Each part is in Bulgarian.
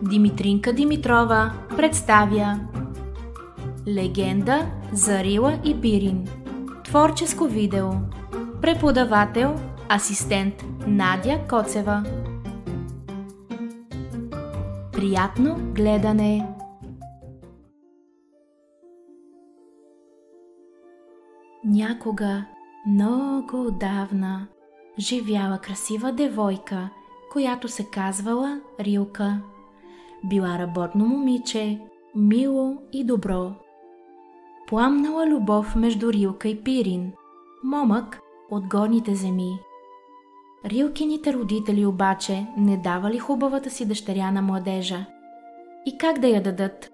Димитринка Димитрова представя Легенда за Рила и Пирин. Творческо видео. Преподавател, асистент Надя Коцева. Приятно гледане! Някога, много отдавна, живяла красива девойка, която се казвала Рилка. Била работно момиче, мило и добро. Пламнала любов между Рилка и Пирин, момък от горните земи. Рилкините родители обаче не давали хубавата си дъщеря на младежа. И как да я дадат?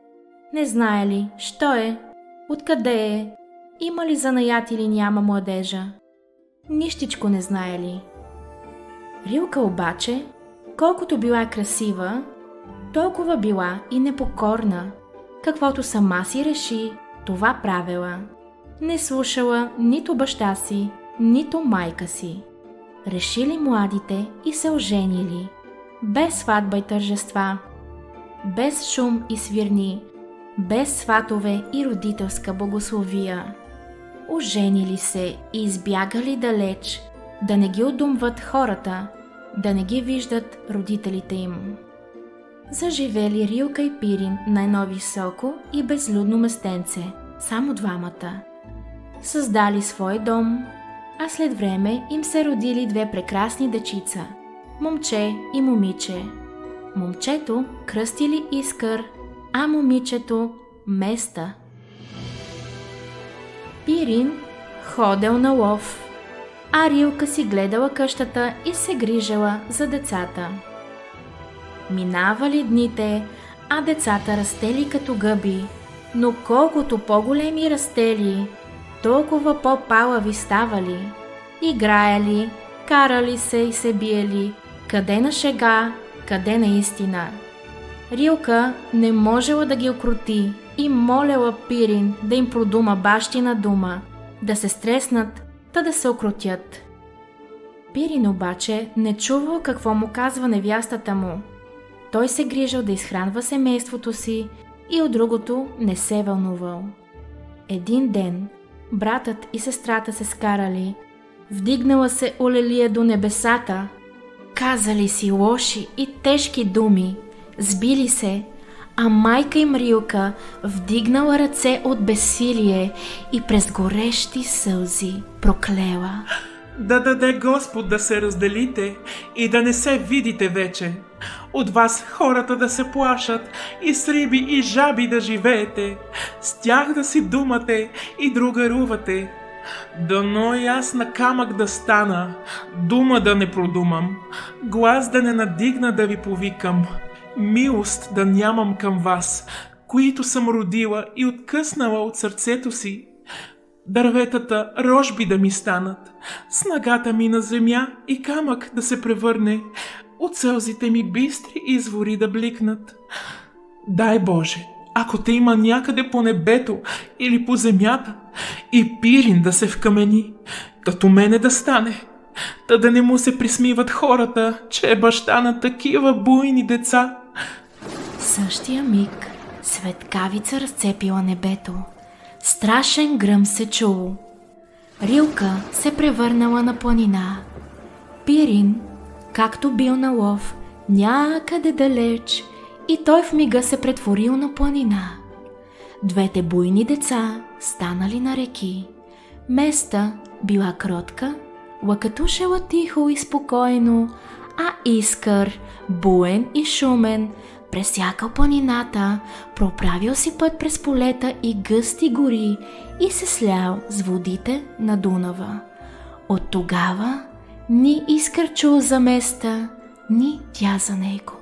Не знаели, що е, откъде е, има ли занаят или няма младежа. Нищичко не знаели. Рилка обаче, колкото била красива, толкова била и непокорна. Каквото сама си реши, това правила. Не слушала нито баща си, нито майка си. Решили младите и се оженили. Без сватба и тържества, без шум и свирни, без сватове и родителска благословия. Оженили се и избягали далеч, да не ги удумват хората, да не ги виждат родителите им. Заживели Рилка и Пирин на едно високо и безлюдно местенце, само двамата. Създали свой дом, а след време им се родили две прекрасни дечица – момче и момиче. Момчето кръстили Искър, а момичето – Места. Пирин ходел на лов, а Рилка си гледала къщата и се грижала за децата. Минавали дните, а децата растели като гъби, но колкото по-големи растели, толкова по-палави ставали. Играели, карали се и се биели, къде на шега, къде на истина. Рилка не можела да ги окрути и молела Пирин да им продума бащина дума, да се стреснат, та да се окрутят. Пирин обаче не чувал какво му казва невястата му. Той се грижал да изхранва семейството си и от другото не се вълнувал. Един ден братът и сестрата се скарали, вдигнала се Олелия до небесата, казали си лоши и тежки думи, сбили се, а майка им Рилка вдигнала ръце от безсилие и през горещи сълзи проклела. Да даде Господ да се разделите и да не се видите вече. От вас хората да се плашат и с риби и жаби да живеете. С тях да си думате и другарувате. Дано и аз на камък да стана, дума да не продумам, глас да не надигна да ви повикам, милост да нямам към вас, които съм родила и откъснала от сърцето си. Дърветата рожби да ми станат, снагата ми на земя и камък да се превърне, от сълзите ми бистри извори да бликнат. Дай Боже, ако те има някъде по небето или по земята, и Пирин да се вкамени, като мене да стане, та да не му се присмиват хората, че е баща на такива буйни деца. В същия миг светкавица разцепила небето. Страшен гръм се чул. Рилка се превърнала на планина. Пирин, както бил на лов, някъде далеч, и той в мига се претворил на планина. Двете буйни деца станали на реки. Места била кротка, лакатушела тихо и спокойно, а Искър, буен и шумен, пресякал планината, проправил си път през полета и гъсти гори и се слял с водите на Дунава. От тогава ни Искър чул за Места, ни тя за него.